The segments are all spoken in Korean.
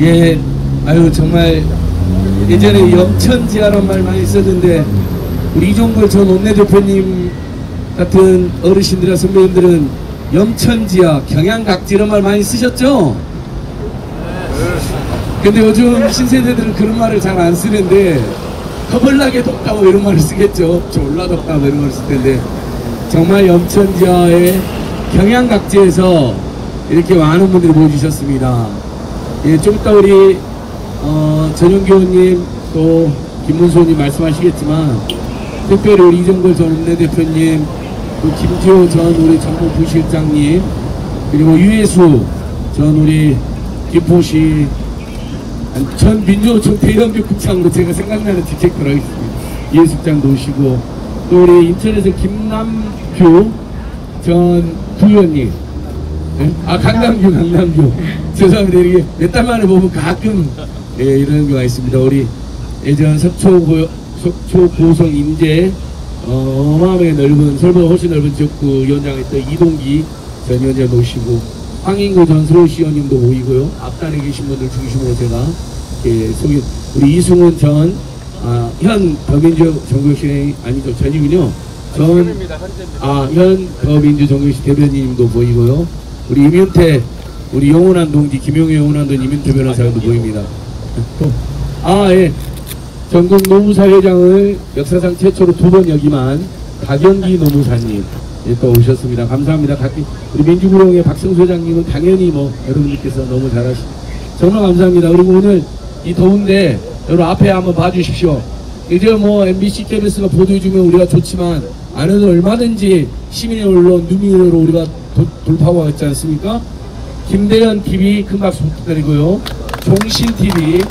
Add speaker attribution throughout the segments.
Speaker 1: 예, 아유 정말 예전에 염천지하란 말 많이 썼는데 우리 이종걸 전 원내대표님 같은 어르신들이나 선배님들은 염천지하, 경양각지 이런 말 많이 쓰셨죠? 근데 요즘 신세대들은 그런 말을 잘 안 쓰는데 허벌나게 덥다고 이런 말을 쓰겠죠. 졸라 덥다고 이런 말을 쓸 텐데 정말 염천지하의 경양각지에서 이렇게 많은 분들이 모여주셨습니다. 예, 좀 이따 우리 전용기 의원님 또 김문수 의원님 말씀하시겠지만 특별히 우리 이종걸 전 원내대표님, 또 김지호 전 우리 정무부실장님, 그리고 유해수 전 우리 김포시 전 민주노총 대연비 국장으로 제가 생각나는 직책들 하겠습니다. 이해숙장도 오시고, 또 우리 인천에서 김남규 전 부의원님, 네? 아 강남규 죄송합니다. 이게 몇 달 만에 보면 가끔 예, 이런 경우가 있습니다. 우리 예전 석초고성 인재 어마어마하게 넓은, 서울보다 훨씬 넓은 지역구 위원장했던 이동기 전 위원장 모시고, 황인구 전 서울시의원님도 모이고요. 앞단에 계신 분들 중심으로 제가 예, 소개, 우리 이승훈 전 현 더민주 정교시 아니죠, 전이군요. 현 더민주 정교시 대변인님도 보이고요. 우리 임윤태, 우리 영원한 동지 김용희 영원한 동지 임윤태 변호사도 보입니다. 예. 전국 노무사회장을 역사상 최초로 2번 역임한 박영기 노무사님 예, 또 오셨습니다. 감사합니다. 우리 민주구룡의 박승수 회장님은 당연히 뭐 여러분들께서 너무 잘하시고 정말 감사합니다. 그리고 오늘 이 더운데 여러분 앞에 한번 봐주십시오. 이제 뭐 MBC, KBS가 보도해주면 우리가 좋지만 안 해도 얼마든지 시민의 언론, 누미로 우리가 돌파하고 있지 않습니까? 김대현 TV 큰 박수 부탁드리고요. 종신 TV,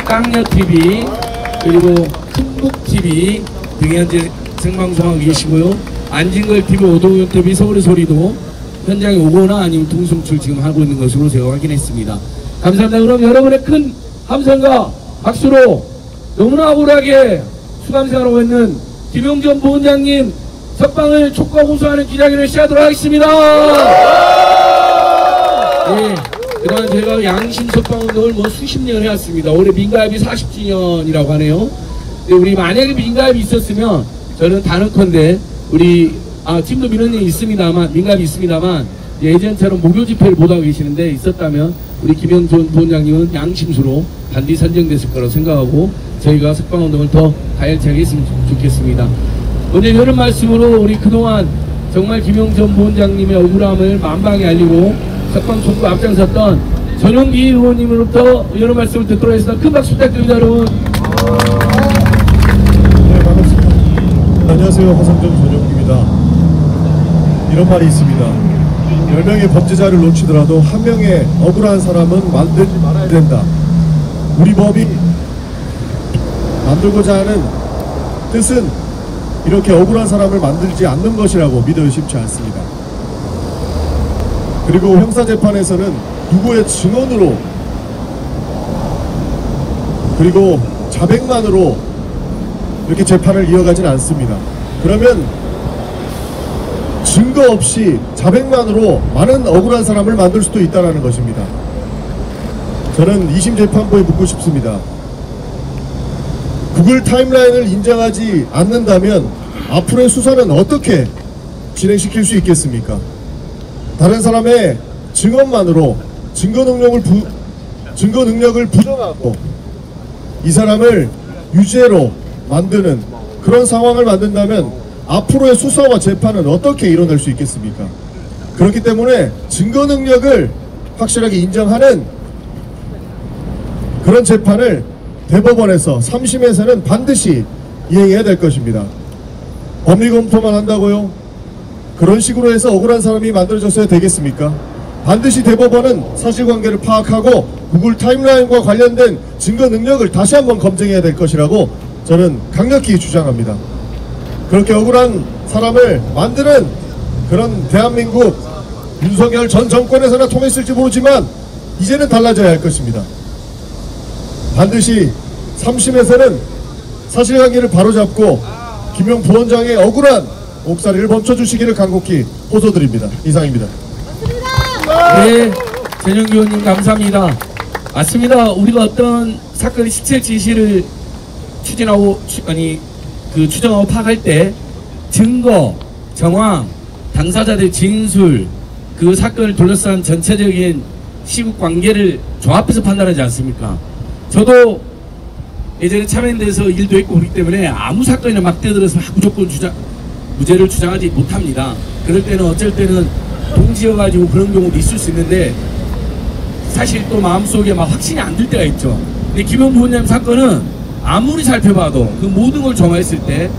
Speaker 1: 깡녀 TV, 그리고 흥북 TV 등이 현재 생방송하고 계시고요. 안진걸 TV, 오동현 TV, 서울의 소리도 현장에 오거나 아니면 동송출 지금 하고 있는 것으로 제가 확인했습니다. 감사합니다. 그럼 여러분의 큰 함성과 박수로 너무나 억울하게 수감생활하고 있는 김용전 부원장님 석방을 촉구하고 호소하는 기자회견을 시작하도록 하겠습니다. 예, 그동안 제가 양심 석방운동을 뭐 수십 년 해왔습니다. 올해 민가협이 40주년이라고 하네요. 근데 우리 만약에 민가협이 있었으면 저는 단언컨대 우리 팀도 민원이 있습니다만, 민가협이 있습니다만 예전처럼 목요 집회를 못하고 계시는데 있었다면 우리 김영전 부원장님은 양심수로 반드시 선정됐을 거라고 생각하고 저희가 석방운동을 더 가열차게 했으면 좋겠습니다. 오늘 이런 말씀으로 우리 그동안 정말 김영전 부원장님의 억울함을 만방에 알리고 석방 촉구 앞장섰던 전용기 의원님으로부터 이런 말씀을 듣도록 하겠습니다. 큰 박수 부탁드립니다, 여러분.
Speaker 2: 네, 반갑습니다. 안녕하세요, 화성정 전용기입니다. 이런 말이 있습니다. 10명의 범죄자를 놓치더라도 한 명의 억울한 사람은 만들지 말아야 된다. 우리 법이 만들고자 하는 뜻은 이렇게 억울한 사람을 만들지 않는 것이라고 믿어 쉽지 않습니다. 그리고 형사재판에서는 누구의 증언으로 그리고 자백만으로 이렇게 재판을 이어가지는 않습니다. 그러면 증거 없이 자백만으로 많은 억울한 사람을 만들 수도 있다는 것입니다. 저는 2심 재판부에 묻고 싶습니다. 구글 타임라인을 인정하지 않는다면 앞으로의 수사는 어떻게 진행시킬 수 있겠습니까? 다른 사람의 증언만으로 증거 능력을 부정하고 이 사람을 유죄로 만드는 그런 상황을 만든다면 앞으로의 수사와 재판은 어떻게 일어날 수 있겠습니까? 그렇기 때문에 증거 능력을 확실하게 인정하는 그런 재판을 대법원에서 3심에서는 반드시 이행해야 될 것입니다. 법리 검토만 한다고요? 그런 식으로 해서 억울한 사람이 만들어졌어야 되겠습니까? 반드시 대법원은 사실관계를 파악하고 구글 타임라인과 관련된 증거 능력을 다시 한번 검증해야 될 것이라고 저는 강력히 주장합니다. 그렇게 억울한 사람을 만드는 그런 대한민국 윤석열 전 정권에서나 통했을지 모르지만 이제는 달라져야 할 것입니다. 반드시 3심에서는 사실관계를 바로잡고 김용 부원장의 억울한 옥살이를 멈춰주시기를 간곡히 호소드립니다. 이상입니다.
Speaker 1: 네, 전용기 의원님 감사합니다. 맞습니다. 우리가 어떤 사건의 실체 진실을 추진하고 추정하고 파악할 때 증거, 정황, 당사자들의 진술, 그 사건을 둘러싼 전체적인 시국 관계를 종합해서 판단하지 않습니까? 저도 예전에 참여연대에서 일도 했고 그렇기 때문에 아무 사건이나 막 뛰어들어서 무조건 무죄를 주장하지 못합니다. 그럴 때는 어쩔 때는 동지여가지고 그런 경우도 있을 수 있는데 사실 또 마음속에 막 확신이 안 들 때가 있죠. 근데 김용무 부원장님 사건은 아무리 살펴봐도 그 모든 걸 종합했을 때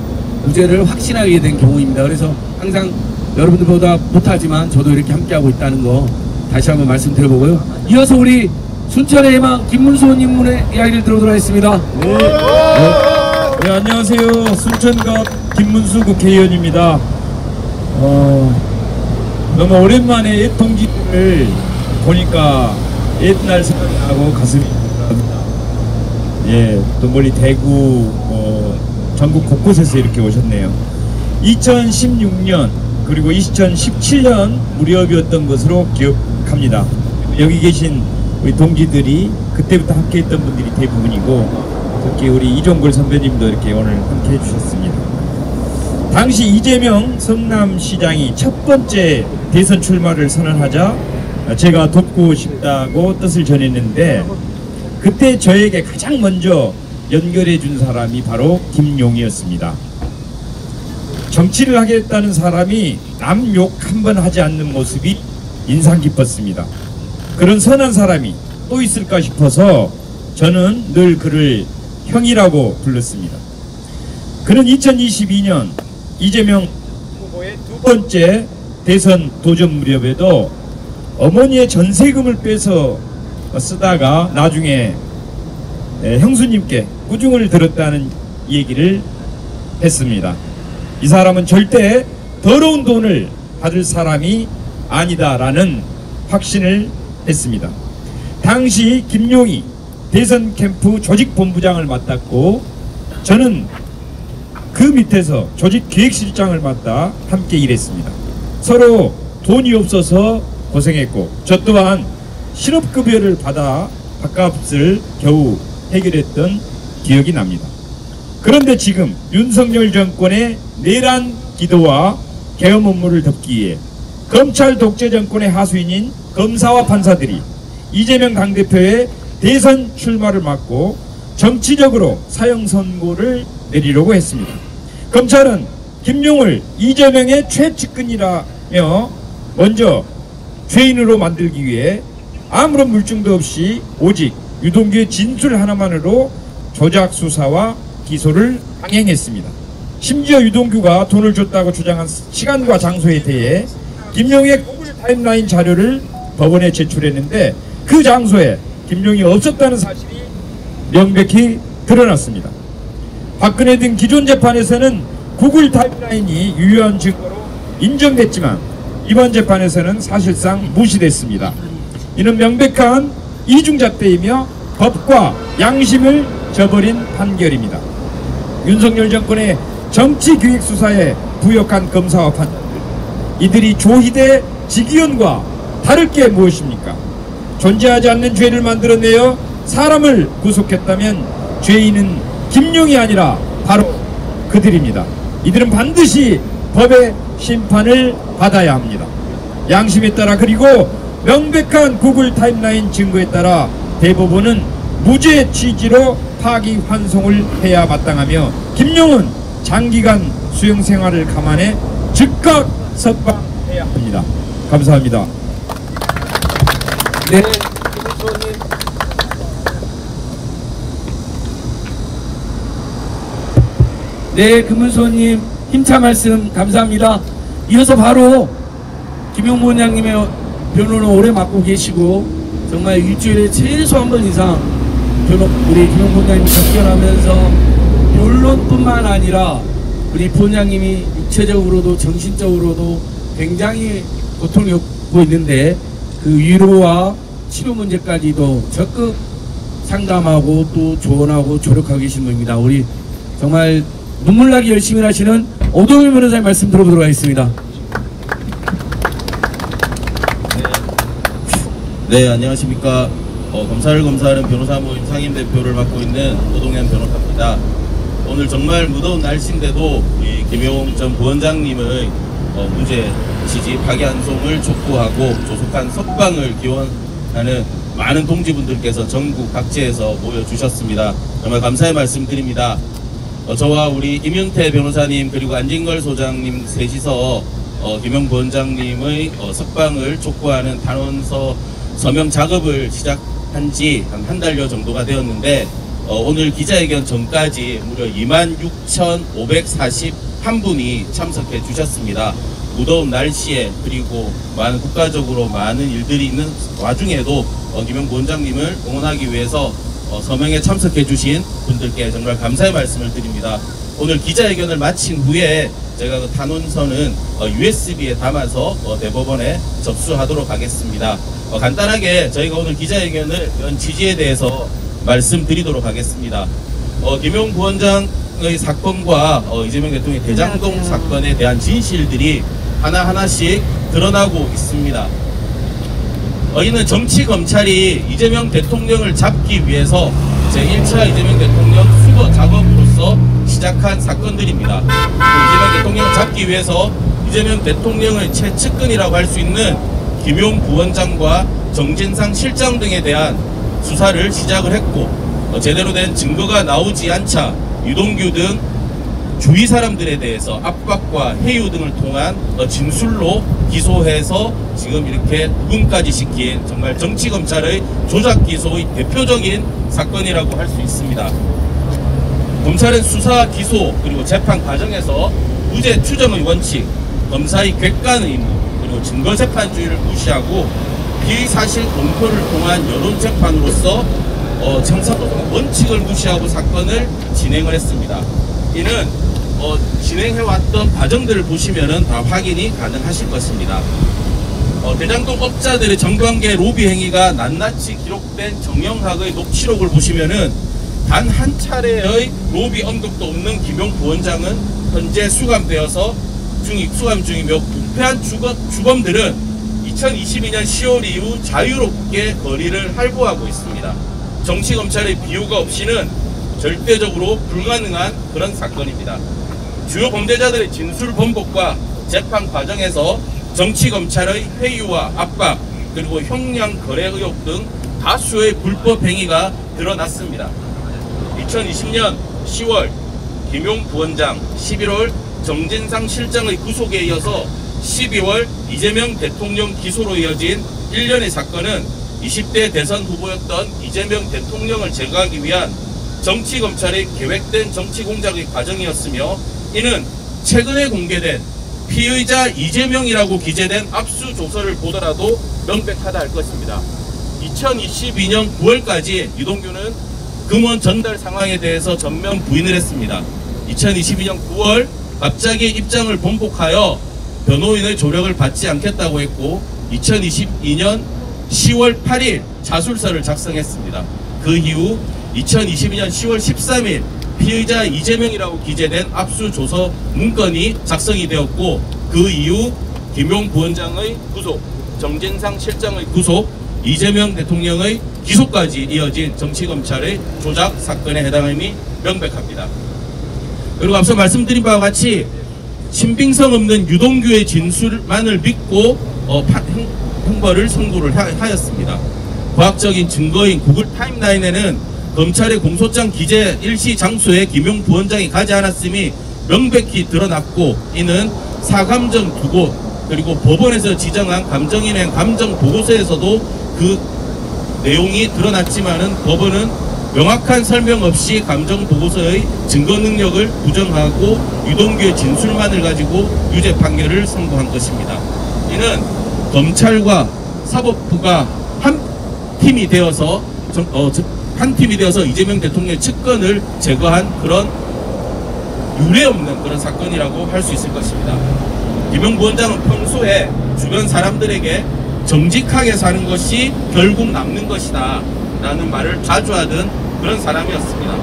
Speaker 1: 무죄를 확신하게 된 경우입니다. 그래서 항상 여러분들보다 못하지만 저도 이렇게 함께하고 있다는 거 다시 한번 말씀드려보고요. 이어서 우리 순천의 희망 김문수 의원님의 이야기를 들어보도록 하겠습니다.
Speaker 3: 네, 안녕하세요. 순천갑 김문수 국회의원입니다. 너무 오랜만에 옛 동지들을 보니까 옛날 생각나고 가슴이 아프다. 예, 또 멀리 대구 전국 곳곳에서 이렇게 오셨네요. 2016년 그리고 2017년 무렵이었던 것으로 기억합니다. 여기 계신 우리 동지들이 그때부터 함께했던 분들이 대부분이고 특히 우리 이종걸 선배님도 이렇게 오늘 함께 해주셨습니다. 당시 이재명 성남시장이 첫 번째 대선 출마를 선언하자 제가 돕고 싶다고 뜻을 전했는데 그때 저에게 가장 먼저 연결해 준 사람이 바로 김용이었습니다. 정치를 하겠다는 사람이 남 욕 한 번 하지 않는 모습이 인상 깊었습니다. 그런 선한 사람이 또 있을까 싶어서 저는 늘 그를 형이라고 불렀습니다. 그는 2022년 이재명 후보의 두 번째 대선 도전 무렵에도 어머니의 전세금을 빼서 쓰다가 나중에 형수님께 꾸중을 들었다는 얘기를 했습니다. 이 사람은 절대 더러운 돈을 받을 사람이 아니다라는 확신을 했습니다. 당시 김용이 대선 캠프 조직본부장을 맡았고 저는 그 밑에서 조직기획실장을 맡아 함께 일했습니다. 서로 돈이 없어서 고생했고 저 또한 실업급여를 받아 밥값을 겨우 해결했던 기억이 납니다. 그런데 지금 윤석열 정권의 내란 기도와 계엄 업무를 덮기 위해 검찰 독재 정권의 하수인인 검사와 판사들이 이재명 당대표의 대선 출마를 막고 정치적으로 사형 선고를 내리려고 했습니다. 검찰은 김용을 이재명의 최측근이라며 먼저 죄인으로 만들기 위해 아무런 물증도 없이 오직 유동규의 진술 하나만으로 조작 수사와 기소를 강행했습니다. 심지어 유동규가 돈을 줬다고 주장한 시간과 장소에 대해 김용의 구글 타임라인 자료를 법원에 제출했는데 그 장소에 김용이 없었다는 사실이 명백히 드러났습니다. 박근혜 등 기존 재판에서는 구글 타임라인이 유효한 증거로 인정됐지만 이번 재판에서는 사실상 무시됐습니다. 이는 명백한 이중잣대이며 법과 양심을 저버린 판결입니다. 윤석열 정권의 정치기획수사에 부역한 검사와 판사들, 이들이 조희대 직위원과 다를 게 무엇입니까? 존재하지 않는 죄를 만들어내어 사람을 구속했다면 죄인은 김용이 아니라 바로 그들입니다. 이들은 반드시 법의 심판을 받아야 합니다. 양심에 따라 그리고 명백한 구글 타임라인 증거에 따라 대법원은 무죄 취지로 파기환송을 해야 마땅하며 김용은 장기간 수용 생활을 감안해 즉각 석방해야 합니다. 감사합니다.
Speaker 1: 네, 네, 금문수 의원님 힘찬 말씀 감사합니다. 이어서 바로 김용무 원장님의 변호를 오래 맡고 계시고 정말 일주일에 최소 한 번 이상 우리 김용무 원장님이 접견하면서 변론뿐만 아니라 우리 부원장님이 육체적으로도 정신적으로도 굉장히 고통을 겪고 있는데 그 위로와 치료 문제까지도 적극 상담하고 또 조언하고 조력하고 계신 분입니다. 우리 정말 눈물나게 열심히 하시는 오동현 변호사님 말씀 들어보도록 하겠습니다.
Speaker 4: 네, 안녕하십니까. 검사를 검사하는 변호사 모임 상임대표를 맡고 있는 노동현 변호사입니다. 오늘 정말 무더운 날씨인데도 우리 김용 전 부원장님의 무죄 취지 파기환송을 촉구하고 조속한 석방을 기원하는 많은 동지분들께서 전국 각지에서 모여주셨습니다. 정말 감사의 말씀드립니다. 저와 우리 임윤태 변호사님 그리고 안진걸 소장님 셋이서 김용 부원장님의 석방을 촉구하는 단원서 서명 작업을 시작한 지 한 달여 정도가 되었는데 오늘 기자회견 전까지 무려 26,541분이 참석해 주셨습니다. 무더운 날씨에 그리고 국가적으로 많은 일들이 있는 와중에도 김용 부원장님을 응원하기 위해서 서명에 참석해 주신 분들께 정말 감사의 말씀을 드립니다. 오늘 기자회견을 마친 후에 제가 그 탄원서는 USB에 담아서 대법원에 접수하도록 하겠습니다. 간단하게 저희가 오늘 기자회견을 연 취지에 대해서 말씀드리도록 하겠습니다. 김용 부원장의 사건과 이재명 대통령의 대장동 사건에 대한 진실들이 하나하나씩 드러나고 있습니다. 이는 정치검찰이 이재명 대통령을 잡기 위해서 제1차 이재명 대통령 수거 작업으로서 시작한 사건들입니다. 이재명 대통령을 잡기 위해서 이재명 대통령의 최측근이라고 할 수 있는 김용 부원장과 정진상 실장 등에 대한 수사를 시작을 했고 제대로 된 증거가 나오지 않자 유동규 등 주위 사람들에 대해서 압박과 해유 등을 통한 진술로 기소해서 지금 이렇게 구금까지 시킨 정말 정치검찰의 조작 기소의 대표적인 사건이라고 할 수 있습니다. 검찰은 수사, 기소 그리고 재판 과정에서 무죄 추정의 원칙, 검사의 객관 의무 그리고 증거재판주의를 무시하고 피의사실 공표를 통한 여론재판으로서 형사소송 원칙을 무시하고 사건을 진행을 했습니다. 이는 진행해왔던 과정들을 보시면은 다 확인이 가능하실 것입니다. 대장동 업자들의 정관계 로비 행위가 낱낱이 기록된 정영학의 녹취록을 보시면은 단 한 차례의 로비 언급도 없는 김용 부원장은 현재 수감되어서 수감 중이며 부패한 주범들은 2022년 10월 이후 자유롭게 거리를 활보하고 있습니다. 정치검찰의 비호가 없이는 절대적으로 불가능한 그런 사건입니다. 주요 범죄자들의 진술 번복과 재판 과정에서 정치검찰의 회유와 압박 그리고 형량 거래 의혹 등 다수의 불법 행위가 드러났습니다. 2020년 10월 김용 부원장, 11월 정진상 실장의 구속에 이어서 12월 이재명 대통령 기소로 이어진 1년의 사건은 20대 대선 후보였던 이재명 대통령을 제거하기 위한 정치검찰의 계획된 정치공작의 과정이었으며 이는 최근에 공개된 피의자 이재명이라고 기재된 압수조서를 보더라도 명백하다 할 것입니다. 2022년 9월까지 유동규는 금원 전달 상황에 대해서 전면 부인을 했습니다. 2022년 9월 갑자기 입장을 번복하여 변호인의 조력을 받지 않겠다고 했고 2022년 10월 8일 자술서를 작성했습니다. 그 이후 2022년 10월 13일 피의자 이재명이라고 기재된 압수조서 문건이 작성이 되었고 그 이후 김용 부원장의 구속, 정진상 실장의 구속, 이재명 대통령의 기소까지 이어진 정치검찰의 조작 사건에 해당함이 명백합니다. 그리고 앞서 말씀드린 바와 같이 신빙성 없는 유동규의 진술만을 믿고 형벌을 선고를 하였습니다. 과학적인 증거인 구글 타임라인에는 검찰의 공소장 기재 일시 장소에 김용 부원장이 가지 않았음이 명백히 드러났고 이는 사감정 2곳 그리고 법원에서 지정한 감정인행 감정보고서에서도 그 내용이 드러났지만은 법원은 명확한 설명 없이 감정보고서의 증거 능력을 부정하고 유동규의 진술만을 가지고 유죄 판결을 선고한 것입니다. 이는 검찰과 사법부가 한 팀이 되어서 이재명 대통령의 측근을 제거한 그런 유례없는 그런 사건이라고 할 수 있을 것입니다. 김용 부원장은 평소에 주변 사람들에게 정직하게 사는 것이 결국 남는 것이다 라는 말을 자주 하던 그런 사람이었습니다.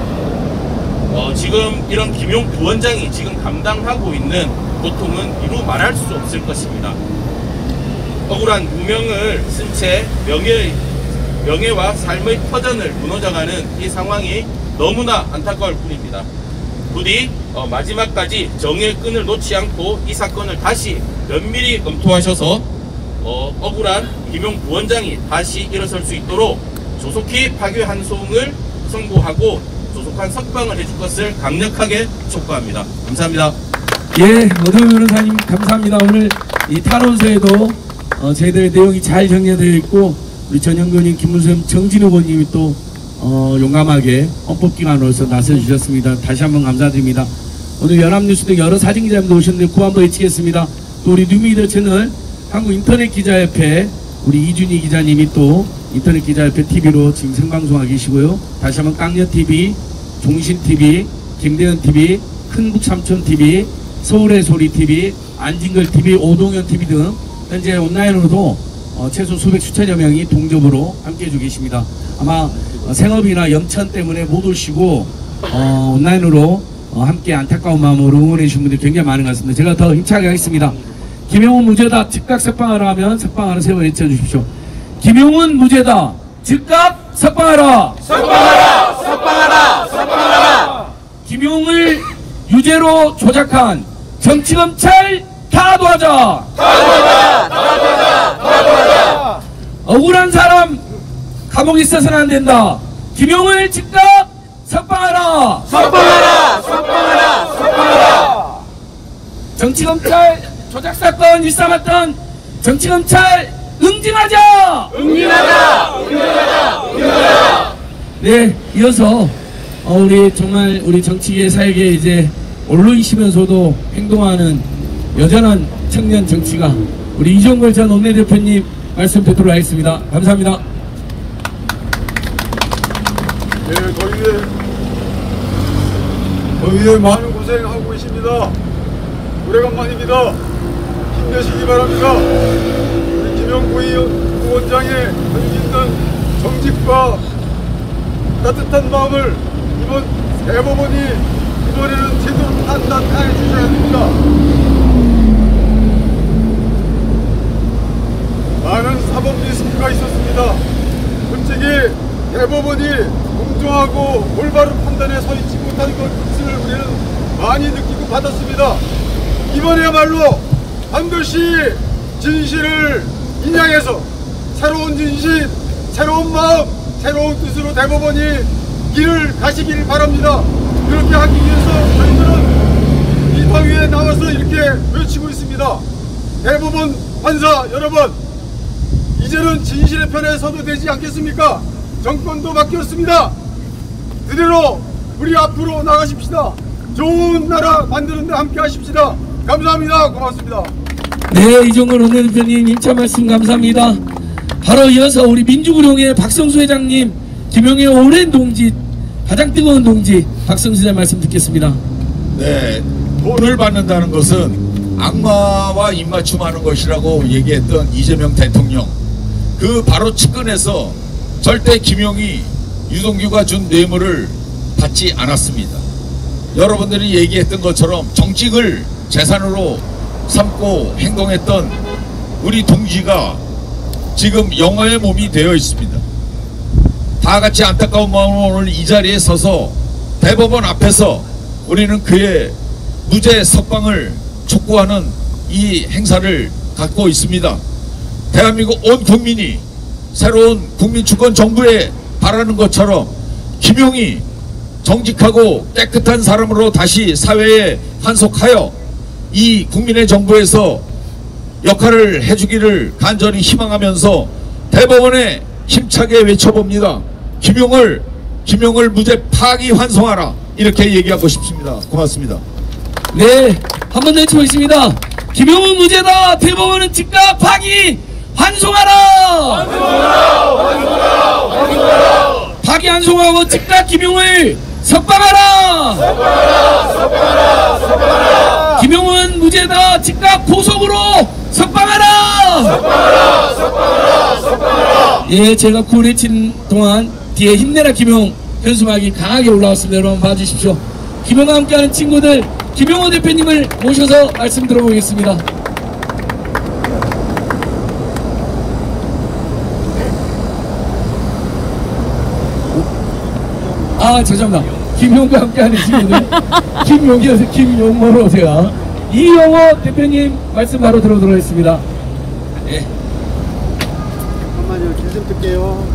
Speaker 4: 지금 이런 김용 부원장이 지금 감당하고 있는 고통은 이루 말할 수 없을 것입니다. 억울한 무명을 쓴 채 명예와 삶의 터전을 무너져가는 이 상황이 너무나 안타까울 뿐입니다. 부디 마지막까지 정의의 끈을 놓지 않고 이 사건을 다시 면밀히 검토하셔서 억울한 김용 부원장이 다시 일어설 수 있도록 조속히 파기환송을 선고하고 조속한 석방을 해줄 것을 강력하게 촉구합니다. 감사합니다.
Speaker 1: 예, 오동현 변호사님 감사합니다. 오늘 이 탄원서에도 저희들의 내용이 잘 정리되어 있고 우리 전영근님, 김문수, 정진우 의원님이 또 용감하게 헌법기관으로서 나서주셨습니다. 다시 한번 감사드립니다. 오늘 연합뉴스 등 여러 사진기자님도 오셨는데 구한번 외치겠습니다. 또 우리 뉴미디어 채널 한국인터넷기자협회 우리 이준희 기자님이 또 인터넷기자협회 TV로 지금 생방송하고 계시고요. 다시 한번 깡녀TV, 종신TV, 김대현TV, 큰북삼촌TV, 서울의 소리TV, 안진걸TV, 오동현TV 등 현재 온라인으로도 최소 수백 수천여 명이 동접으로 함께해 주고 계십니다. 아마 생업이나 염천 때문에 못 오시고 온라인으로 함께 안타까운 마음으로 응원해 주신 분들이 굉장히 많은 것 같습니다. 제가 더 힘차게 하겠습니다. 김용훈 무죄다. 즉각 석방하라 하면 석방하라 세 번 외쳐주십시오. 김용훈 무죄다. 즉각 석방하라. 석방하라. 석방하라. 석방하라. 김용을 유죄로 조작한 정치검찰 다 도와줘. 다 도와줘. 다 도와줘. 다 도와줘. 억울한 사람 감옥에 있어서는 안 된다. 김용을 즉각 석방하라. 석방하라. 석방하라. 석방하라. 정치검찰 조작사건 일삼았던 정치검찰 응징하자. 응징하자. 응징하자. 응징하자. 네, 이어서 우리 정말 우리 정치계 사역에 이제 언론이시면서도 행동하는 여전한 청년 정치가 우리 이종걸 전 원내대표님 말씀 듣도록 하겠습니다. 감사합니다.
Speaker 5: 네, 더위에 많은 고생하고 계십니다. 오래간만입니다. 힘내시기 바랍니다. 우리 김용구 부원장의 견진된 정직과 따뜻한 마음을 이번 대법원이 이번에는 제대로 판단해 주셔야 됩니다. 많은 사법 리스크가 있었습니다. 솔직히 대법원이 공정하고 올바른 판단에 서 있지 못한 것을 우리는 많이 느끼고 받았습니다. 이번에야말로 반드시 진실을 인양해서 새로운 진실, 새로운 마음, 새로운 뜻으로 대법원이 길을 가시길 바랍니다. 그렇게 하기 위해서 저희들은 이 더위에 나와서 이렇게 외치고 있습니다. 대법원 판사 여러분, 이제는 진실의 편에 서도 되지 않겠습니까? 정권도 바뀌었습니다. 그대로 우리 앞으로 나가십시다. 좋은 나라 만드는 데 함께 하십시다. 감사합니다. 고맙습니다.
Speaker 1: 네, 이종걸 원내대표님 임차 말씀 감사합니다. 바로 이어서 우리 민주구룡의 박성수 회장님, 김용의 오랜 동지, 가장 뜨거운 동지 박성수 회장 말씀 듣겠습니다.
Speaker 6: 네, 돈을 받는다는 것은 악마와 입맞춤하는 것이라고 얘기했던 이재명 대통령, 그 바로 측근에서 절대 김용이 유동규가 준 뇌물을 받지 않았습니다. 여러분들이 얘기했던 것처럼 정직을 재산으로 삼고 행동했던 우리 동지가 지금 영화의 몸이 되어 있습니다. 다 같이 안타까운 마음으로 오늘 이 자리에 서서 대법원 앞에서 우리는 그의 무죄 석방을 촉구하는 이 행사를 갖고 있습니다. 대한민국 온 국민이 새로운 국민주권 정부에 바라는 것처럼 김용이 정직하고 깨끗한 사람으로 다시 사회에 환속하여 이 국민의 정부에서 역할을 해주기를 간절히 희망하면서 대법원에 힘차게 외쳐봅니다. 김용을 무죄 파기 환송하라, 이렇게 얘기하고 싶습니다. 고맙습니다.
Speaker 1: 네, 한 번 더 외쳐보겠습니다. 김용은 무죄다. 대법원은 즉각 파기 환송하라. 환송하라. 환송하라. 환송하라. 파기 환송하고 즉각 김용을 석방하라. 석방하라. 석방하라. 석방하라. 김용은 무죄다. 즉각 고속으로 석방하라. 석방하라. 석방하라. 석방하라. 예, 제가 그 외친 동안 뒤에 힘내라 김용 현수막이 강하게 올라왔습니다. 여러분 봐주십시오. 김용과 함께하는 친구들, 김용호 대표님을 모셔서 말씀 들어보겠습니다. 아, 죄송합니다. 김용과 함께하는 친구들. 김용이어서 김용호로 오세요. 이용호 대표님 말씀 바로 들어보도록 하겠습니다.
Speaker 5: 잠깐만요. 길 좀 뜰게요.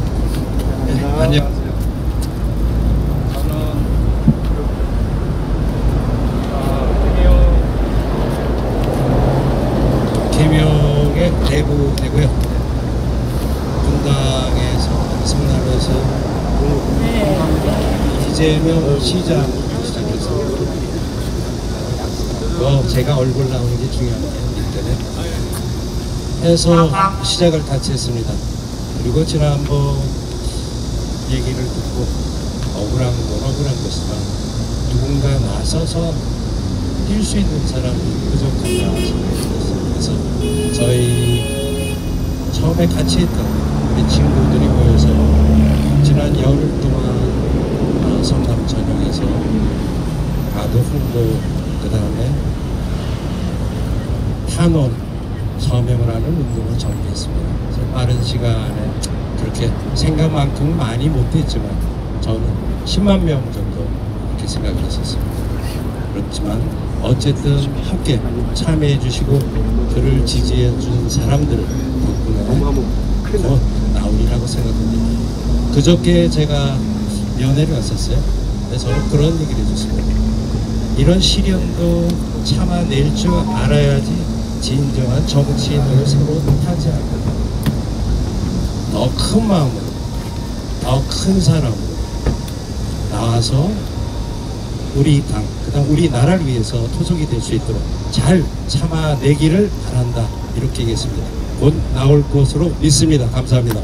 Speaker 7: 안녕하세요. 김용의 대구되고요. 분당에서 성남에서 이재명 시장 시작해서 제가 얼굴 나오는 게 중요한 게 아니기 때문에 해서 시작을 같이 했습니다. 그리고 지난번 얘기를 듣고 억울한 건 억울한 것이지만 누군가 나서서 뛸 수 있는 사람이 부족하다 생각했어요. 그래서 저희 처음에 같이 했던 우리 친구들이 모여서 지난 열흘 동안 성남 전역에서 가도 홍보, 그 다음에 탄원 서명을 하는 운동을 정리했습니다. 그래서 빠른 시간에 그렇게 생각만큼 많이 못했지만 저는 10만 명 정도 이렇게 생각을 했었습니다. 그렇지만 어쨌든 함께 참여해 주시고 저를 지지해 준 사람들 덕분에 곧 나오리라고 생각합니다. 그저께 제가 면회를 갔었어요. 그래서 저는 그런 얘기를 해줬습니다. 이런 시련도 참아낼 줄 알아야지 진정한 정치인을 새로 타지하고 더 큰 마음으로, 더 큰 사람으로 나와서 우리 당, 그다음 우리나라를 위해서 토속이 될 수 있도록 잘 참아내기를 바란다. 이렇게 얘기했습니다. 곧 나올 것으로 믿습니다. 감사합니다.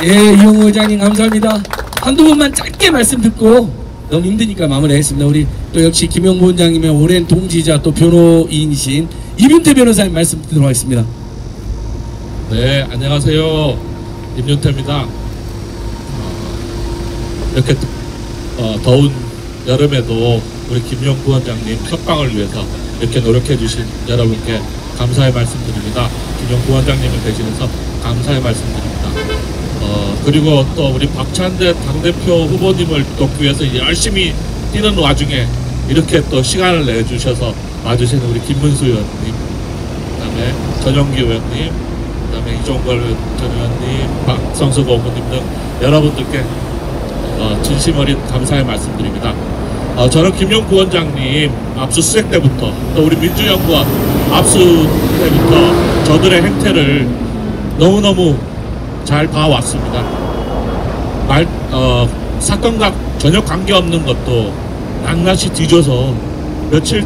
Speaker 1: 예, 이용호 의장님 감사합니다. 한두 번만 짧게 말씀 듣고 너무 힘드니까 마무리하겠습니다. 우리 또 역시 김용보 원장님의 오랜 동지자 또 변호인이신 임윤태 변호사님 말씀 듣도록 하겠습니다.
Speaker 8: 네, 안녕하세요. 임윤태입니다. 이렇게 더운 여름에도 우리 김용보 원장님 석방을 위해서 이렇게 노력해 주신 여러분께 감사의 말씀드립니다. 김용보 원장님을 대신해서 감사의 말씀드립니다. 그리고 또 우리 박찬대 당대표 후보님을 돕기 위해서 열심히 뛰는 와중에 이렇게 또 시간을 내주셔서 와주시는 우리 김문수 의원님, 그다음에 전용기 의원님, 그다음에 이종걸 전 의원님, 박성수 고문님 등 여러분들께 진심 어린 감사의 말씀드립니다. 저는 김용보 원장님 압수수색 때부터 또 우리 민주연구원 압수 때부터 저들의 행태를 너무너무 잘 봐왔습니다. 사건과 전혀 관계없는 것도 낱낱이 뒤져서 며칠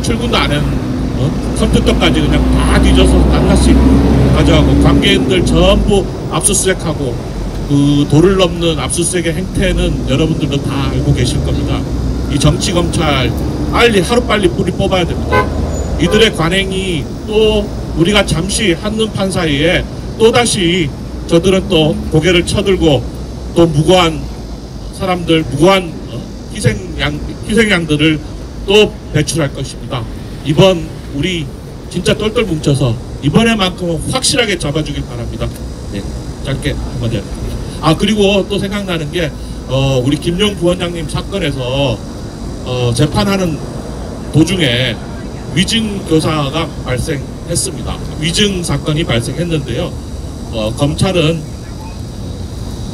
Speaker 8: 출근도 안 한 컴퓨터까지 그냥 다 뒤져서 낱낱이 가져가고 관계인들 전부 압수수색하고 그 도를 넘는 압수수색의 행태는 여러분들도 다 알고 계실 겁니다. 이 정치검찰 빨리 하루빨리 뿌리 뽑아야 됩니다. 이들의 관행이 또 우리가 잠시 한눈판 사이에 또다시 저들은 또 고개를 쳐들고 또 무고한 사람들, 무고한 희생양들을 또 배출할 것입니다. 이번 우리 진짜 똘똘 뭉쳐서 이번에만큼은 확실하게 잡아주길 바랍니다. 네, 짧게 한마디 합니다. 그리고 또 생각나는 게 우리 김용 부원장님 사건에서 재판하는 도중에 위증 교사가 발생했습니다. 위증 사건이 발생했는데요. 검찰은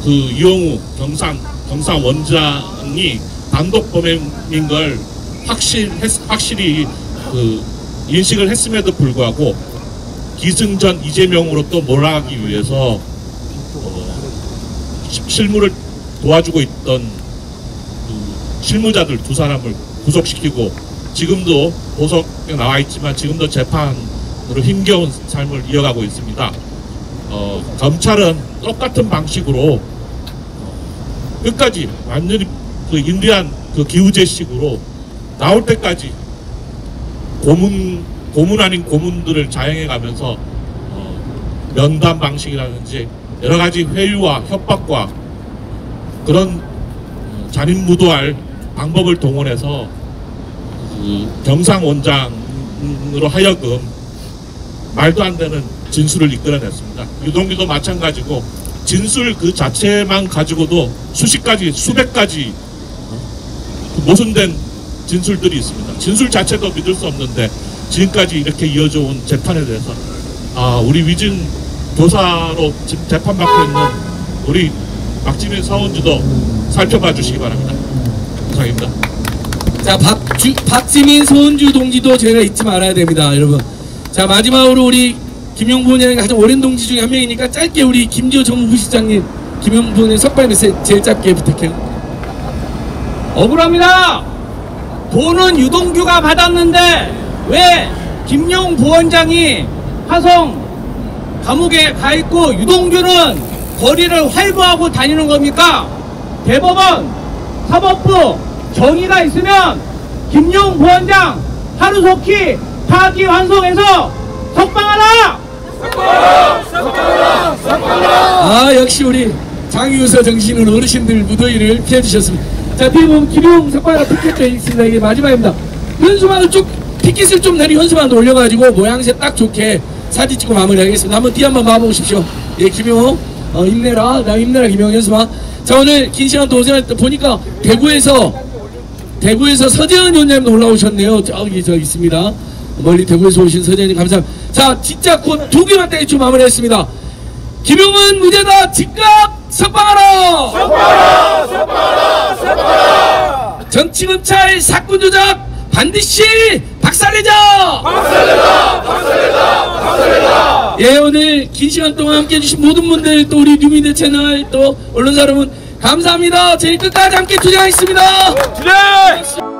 Speaker 8: 그 이용우 경상 원장이 단독 범행인 걸 확실히 그 인식을 했음에도 불구하고 기승전 이재명으로 또 몰아가기 위해서 실무를 도와주고 있던 그 실무자들 두 사람을 구속시키고 지금도 보석에 나와 있지만 지금도 재판으로 힘겨운 삶을 이어가고 있습니다. 검찰은 똑같은 방식으로 끝까지 완전히 그 인디안 그 기우제식으로 나올 때까지 고문 아닌 고문들을 자행해 가면서 면담 방식이라든지 여러 가지 회유와 협박과 그런 잔인무도할 방법을 동원해서 그 경상 원장으로 하여금 말도 안 되는 진술을 이끌어냈습니다. 유동규도 마찬가지고 진술 그 자체만 가지고도 수십 가지, 수백 가지 모순된 진술들이 있습니다. 진술 자체도 믿을 수 없는데 지금까지 이렇게 이어져 온 재판에 대해서 우리 위증 교사로 지금 재판받고 있는 우리 박지민 사원주도 살펴봐 주시기 바랍니다. 감사합니다.
Speaker 1: 자, 박지민 서원주 동지도 저희가 잊지 말아야 됩니다, 여러분. 자, 마지막으로 우리 김용 부원장이 가장 오랜 동지 중에 한 명이니까 짧게 우리 김지호 정무부시장님, 김용 부원장님 석발 메시지 제일 짧게 부탁해요.
Speaker 9: 억울합니다. 돈은 유동규가 받았는데 왜 김용 부원장이 화성 감옥에 가 있고 유동규는 거리를 활보하고 다니는 겁니까? 대법원, 사법부 정의가 있으면 김용 부원장 하루속히 파기환송해서 석방하라!
Speaker 1: 역시 우리 장유서 정신은 어르신들 무더위를 피해주셨습니다. 자, 뒤에 보면 김용 석방하라 피켓도 있습니다. 이게 마지막입니다. 현수막을 쭉, 피켓을 좀 내리 현수막을 올려가지고 모양새 딱 좋게 사진 찍고 마무리하겠습니다. 한번 뒤 한번 봐보십시오. 예, 김용, 힘내라. 나 힘내라, 김용 현수막. 자, 오늘 긴 시간 동안 보니까 대구에서 서재현 위원장님도 올라오셨네요. 저기 저 있습니다. 멀리 대구에서 오신 서재현님 감사합니다. 자, 진짜 곧 2개만 떼기 마무리했습니다. 김용은 무죄다. 즉각 석방하라. 석방하라. 석방하라. 석방하라. 정치검찰 사건 조작 반드시 박살내자. 박살내자. 박살내자. 박살내자. 예, 오늘 긴 시간 동안 함께 해주신 모든 분들, 또 우리 뉴미디어 채널, 또 언론사 여러분 감사합니다. 저희 끝까지 함께 투쟁하겠습니다. 투쟁!